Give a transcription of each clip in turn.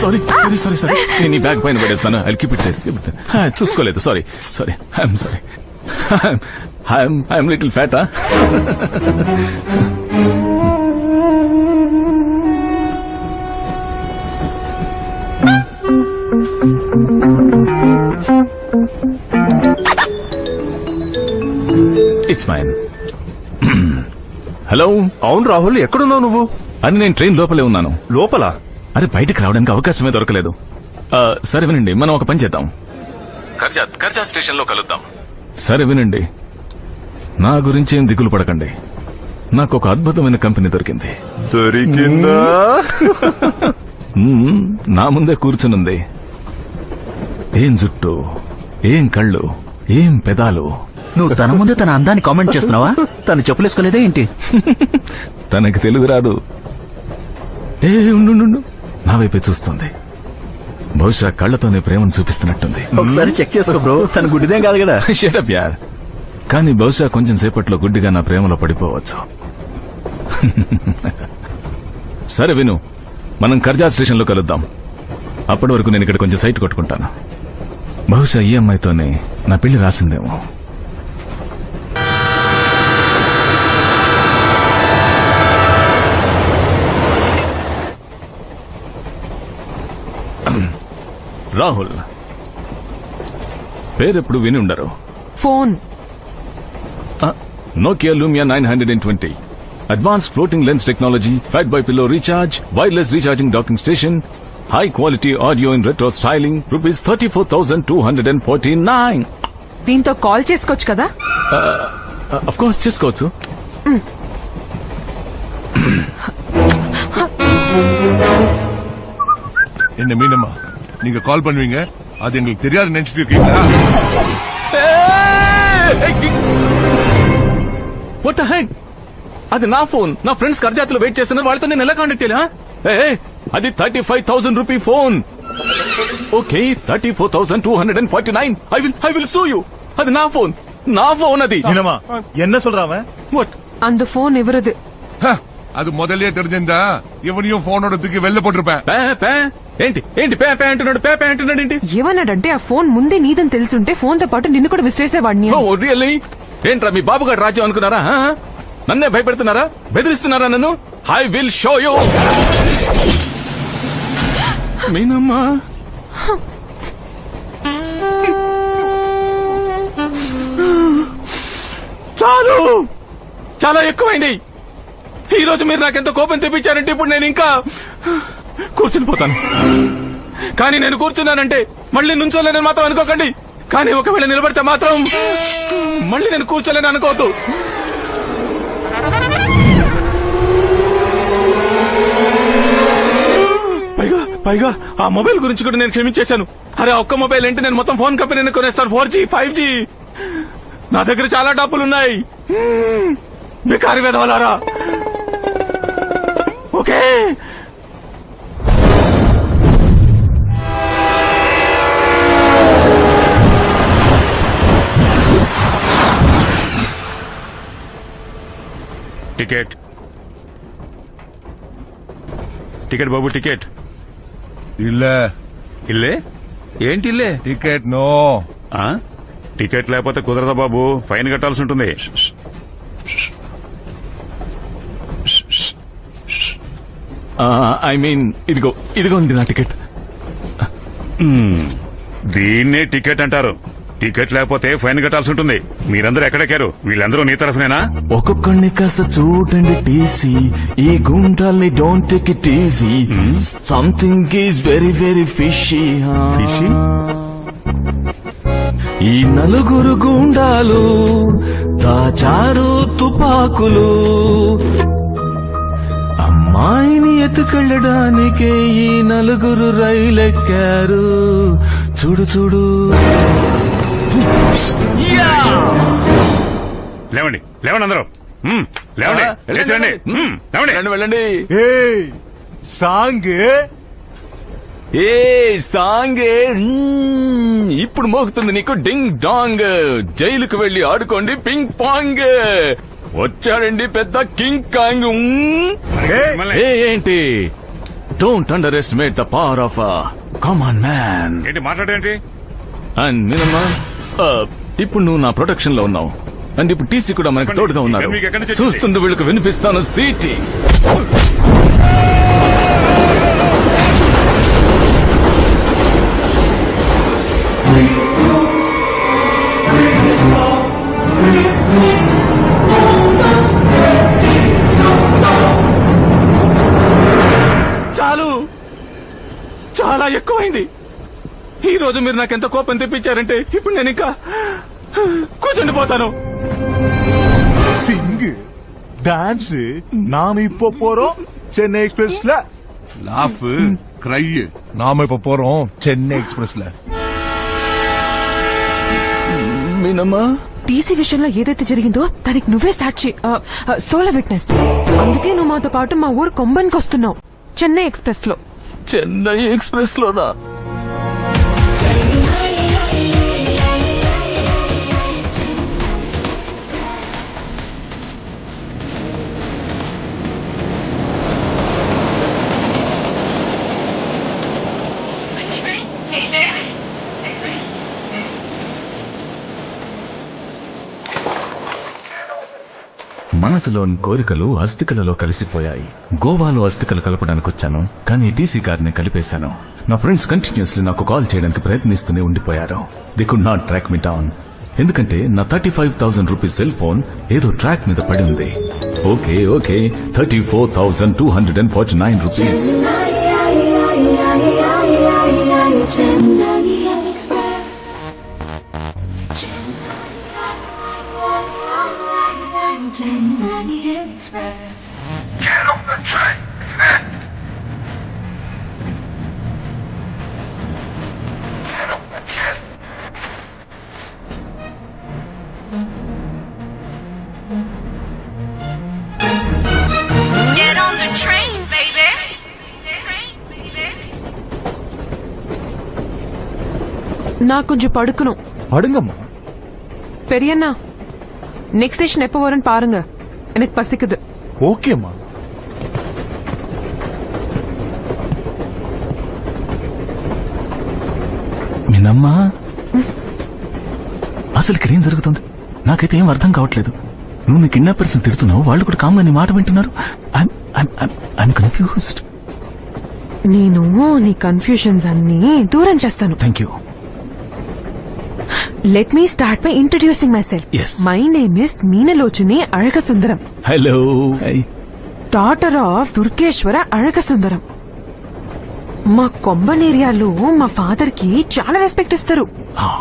Sorry sorry sorry sorry నేను ఈ bag పైన పడేస్తాను. ఐ కీప్ ఇట్ చూసుకోలేదు. Sorry sorry I'm sorry. I'm little ఫ్యాటా? It's mine. హలో. అవును రాహుల్, ఎక్కడున్నావు నువ్వు? అని నేను ట్రైన్ లోపలే ఉన్నాను. లోపల? అరే బయటికి రావడానికి అవకాశమే దొరకలేదు. సరే వినండి, మనం ఒక పని చేద్దాం. కర్జాత్ స్టేషన్ లో కలుద్దాం. సరే వినండి, నా గురించి ఏం దిగులు పడకండి. నాకు ఒక అద్భుతమైన కంపెనీ దొరికింది. దొరికిందా? నా ముందే కూర్చునుంది. ఏం జుట్టు, ఏం కళ్ళు, ఏం పెదాలు. నువ్వు తన ముందే తన అందాన్ని కామెంట్ చేస్తున్నావా? తను చెప్పులేసుకోలేదే ఏంటి? తనకి తెలుగు రాదు. ఏ ఉండు, నా వైపే చూస్తుంది. బహుశా కళ్ళతోనే ప్రేమను చూపిస్తున్నట్టుంది. ఒకసారి చెక్ చేసుకో బ్రో, తన గుడ్డిదేం కాదు కదా. షట్ అప్ యార్. కానీ బహుశా కొంచెం సేపట్లో గుడ్డిగా నా ప్రేమలో పడిపోవచ్చు. సరే విను, మనం కర్జాత్ స్టేషన్ లో కలుద్దాం. అప్పటి వరకు నేను ఇక్కడ కొంచెం సైట్ కొట్టుకుంటాను. బహుశా ఈ అమ్మాయితోనే నా పెళ్లి రాసిందేమో. రాహుల్ పేరెప్పుడు విని ఉండరు. Phone Nokia Lumia 920. Advanced floating lens technology, fat by pillow recharge, wireless recharging docking station, high quality audio in retro styling, ₹34,249. దీంతో కాల్ చేసుకోవచ్చు కదా? అఫ్ కోర్స్ చేసుకోవచ్చు. என்ன மீனம்மா, நீங்க கால் பண்ணுவீங்க, அது எங்களுக்கு தெரியாது நினைச்சிட்டு இருக்கீங்களா? What the heck? అది నా ఫోన్. నా ఫ్రెండ్స్ కర్జాత్లో వెయిట్ చేస్తున్నారు. వాళ్ళతో నేను ఎలా కాంటాక్ట్ చేయాలి? అది 35,000 rupee phone. Okay, 34,249. I will సూ యూ. అది నా ఫోన్ అది. என்ன சொல்றாம? వాట్? அந்த ఫోన్ ఎవరది? அது முதல்லயே தெரிஞ்சிருந்தா இவனையும் போனோட தூக்கி வெளில போட்டிருப்பேன். ఏంటి పే అంటున్నాడు? పే అంటున్నాడు ఏంటి? ఏమన్నాడంటే ఆ ఫోన్ ముందే నీదని తెలుసుంటే ఫోన్ తో పాటు నిన్ను కూడా విసిరేసేవాడిని. రియల్లీ? ఏంట్రా మీ బాబుగాడు రాజ్యం అనుకున్నారా? నన్నే భయపెడుతున్నారా? బెదిరిస్తున్నారా నన్ను? I will show you. మీనమ్మా, చాలు, చాలా ఎక్కువైంది. ఈ రోజు మీరు నాకెంత కోపం తెప్పించారంటే ఇప్పుడు నేను ఇంకా కూర్చుని పోతాను. కానీ నేను కూర్చున్నానంటే మళ్ళీ నుంచోలేనని మాత్రం అనుకోకండి. కానీ ఒకవేళ నిలబడితే మాత్రం మళ్ళీ నేను కూర్చోలేని అనుకోవద్దు. పైగా ఆ మొబైల్ గురించి కూడా నేను క్షమించేశాను. అరే ఒక్క మొబైల్ ఏంటి, నేను మొత్తం ఫోన్ కంపెనీని కొనేస్తాను. 4G 5G. నా దగ్గర చాలా డబ్బులున్నాయి. బికారి వెధవలారా. ఓకే, టికెట్ బాబు, టికెట్. இல்ல ఇల్లే ఏంటి? ఇల్లే టికెట్ నో. టికెట్ లేకపోతే కుదరదా బాబు, ఫైన్ కట్టాల్సి ఉంటుంది. ఐ మీన్ ఇదిగోండి నా టికెట్. దీన్నే టికెట్ అంటారు. టికెట్ లేకపోతే ఫైన్ కట్టాల్సి ఉంటుంది. మీరందరూ ఎక్కడెక్కారు? వీళ్ళందరూ నీ తరఫునేనా? ఒక్కొక్కడిని కాస్త చూడండి టీసీ. ఈ గుండాల్ని don't take it easy. Something is very very fishy. Fishy? ఈ నలుగురు గుండాలు దాచారు తుపాకులు. అమ్మాయిని ఎత్తుకెళ్ళడానికే ఈ నలుగురు రైలెక్కారు. చూడు చూడు. లేవండి అందరూ. లేవండి, లేచండి. వెళ్ళండి. సాంగ్ సాంగే ఇప్పుడు మోగుతుంది నీకు. Ding dong. జైలుకు వెళ్లి ఆడుకోండి పింగ్ పాంగ్. వచ్చాడండి పెద్ద కింగ్ కాంగ్. ఏంటి don't under estimate the power of common man. ఏంటి మాట్లాడేంటి? అండ్ మీనమ్మా, ఇప్పుడు నువ్వు నా ప్రొటెక్షన్ లో ఉన్నావు. అండ్ ఇప్పుడు టీసీ కూడా మనకి తోడుగా ఉన్నారు. మీకు ఎక్కడి నుంచి వచ్చింది? చూస్తుంది వీళ్ళకి వినిపిస్తాను సీటీ. చాలు, చాలా ఎక్కువైంది. ఈ రోజు మీరు నాకెంత కోపం తెప్పించారంటే ఇప్పుడు నేను ఇంకా కూర్చుండి పోతాను. సింగ్ డాన్స్ நாம் இப்போ போறோம் சென்னை எக்ஸ்பிரஸ்ல. లాఫ్ క్రై నామ இப்ப போறோம் చెన్నై ఎక్స్ప్రెస్ ల. మీనమ్మా, టీసీ విషయంలో ఏదైతే జరిగిందో దానికి నువ్వే సాక్షి, సోల విట్నెస్. అందుకే నువ్వు మాతో పాటు మా ఊరు కొంబన్కి వస్తున్నావు, చెన్నై ఎక్స్ప్రెస్ లో. చెన్నై ఎక్స్ప్రెస్ లోనా? మనసులోని కోరికలు అస్థికలలో కలిసిపోయాయి. గోవాలో అస్థికలు కలపడానికి వచ్చాను, కానీ టీసీ గారిని కలిపేశాను. నా ఫ్రెండ్స్ కంటిన్యూస్లీ నాకు కాల్ చేయడానికి ప్రయత్నిస్తూనే ఉండిపోయారు. They could not track me down. ఎందుకంటే నా 35,000 రూపీస్ సెల్ ఫోన్ ఏదో ట్రాక్ మీద పడి ఉంది. Okay okay, 34,249 rupees. Get on the train, baby. Train, baby. நான் கொஞ்சம் படுக்கணும். படுங்கம்மா. பெரியண்ணா, நெக்ஸ்ட் ஸ்டேஷன் எப்போ வரும்னு பாருங்க, எனக்கு பசிக்குது. ஓகேம்மா. మీనమ్మా, అసలు ఇక్కడ ఏం జరుగుతుంది నాకైతే ఏం అర్థం కావట్లేదు. నువ్వు మీ కిడ్నాపర్స్ తిడుతున్నావు, వాళ్ళు కూడా కామ్గా నీ మాట వింటున్నారు. I'm confused. నేను నీ కన్ఫ్యూషన్స్ అన్ని దూరం చేస్తాను. Thank you. Let me start by introducing myself. Yes. My name is Meenalochani Azhagasundaram, hello. Daughter of Durgeshwara Azhagasundaram. మా కొంబన్ ఏరియాలో మా ఫాదర్ కి చాలా రెస్పెక్ట్ ఇస్తారు.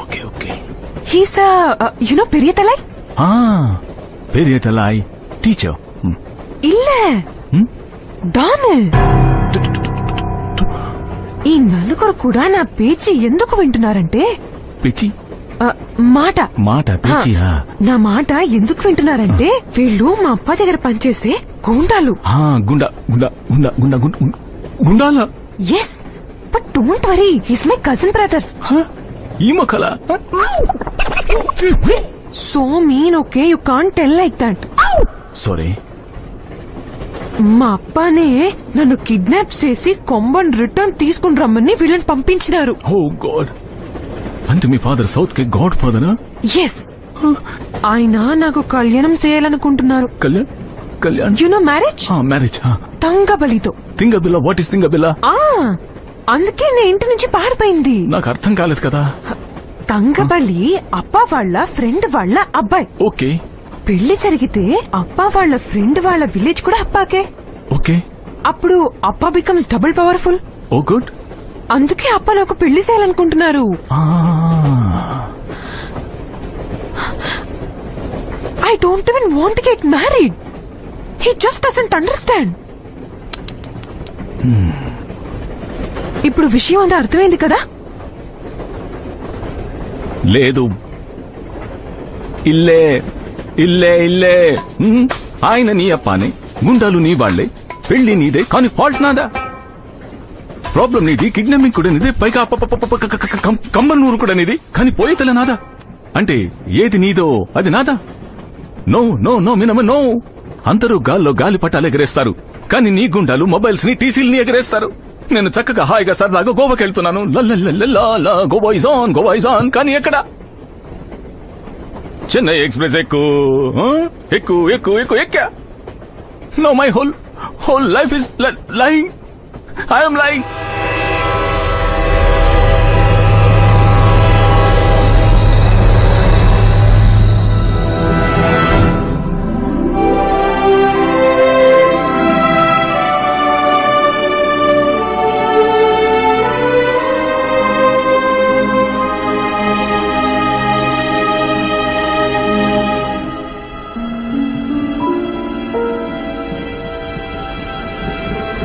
Okay okay. హీస్ యునో పెరియ తలై. పెరియ తలాయ్ టీచర్. இல்ல డాన్. ఈ నలుగురు కూడా నా పేచి ఎందుకు వింటున్నారంటే, పిచ్చి మాట మాట పిచ్చియా? నా మాట ఎందుకు వింటున్నారంటే, వీళ్ళు మా అప్ప దగ్గర పనిచేసే గూండాలు. గుండా గుండా గుండా గుండా గుండా గుండాలా? Yes, but don't worry, he's my cousin brothers. ఈ మొక్కలా? So mean okay, you can't tell like that. Sorry. మా అప్పనే నన్ను కిడ్నాప్ చేసి కొంబన్ రిటర్న్ తీసుకుని రమ్మని వీళ్ళని పంపించినారు. Oh god. అంటే మీ ఫాదర్ సౌత్ కి గాడ్ ఫాదరా? ఎస్, ఆయన నాకు కళ్యాణం చేయాలనుకుంటున్నారు. కళ్యాణ్ కళ్యాణ్ యు నో మ్యారేజ్? మ్యారేజ్. తంగబలితో. తింగబిల్ల? వాట్ ఇస్ తింగబిల్ల? అందుకే నేను ఇంటి నుంచి పారిపోయింది. నాకు అర్థం కాలేదు కదా. తంగబలి అప్ప వాళ్ళ ఫ్రెండ్ వాళ్ళ అబ్బాయి. ఓకే పెళ్లి జరిగితే అప్ప వాళ్ళ ఫ్రెండ్ వాళ్ళ విలేజ్ కూడా అప్పాకే. ఓకే. అప్పుడు అప్ప బికమ్స్ డబుల్ పవర్ఫుల్. ఓ గుడ్. అందుకే అప్ప నాకు పెళ్లి చేయాలనుకుంటున్నారు. I don't even want get married. He just doesn't understand. ఇప్పుడు విషయం అంతా అర్థమైంది కదా? లేదు. ఇల్లే ఇల్లే ఇల్లే. ఆయన నీ అప్పానే, గుండాలు నీ వాళ్లే, పెళ్లి నీదే, కానీ ఫాల్ట్ నాదా. ప్రాబ్లం నీది, కిడ్నాపింగ్ కూడా నీదే, పైగా కంబన్నూరు కూడా నీది, కానీ పోయేతల నాదా. అంటే ఏది నీదో అది నాదా? No no no మీనమ్మ no. అందరూ గాల్లో గాలి పటాలు ఎగరేస్తారు కానీ నీ గుండాలు మొబైల్స్ ని టీసీల్ని ఎగరేస్తారు. నేను చక్కగా హాయిగా సరదాగా గోవాకి వెళ్తున్నాను. గోవా ఇస్ ఆన్ కానీ ఎక్కడ? చెన్నై ఎక్స్ప్రెస్ ఎక్కా. No my whole life is lying. I'm lying.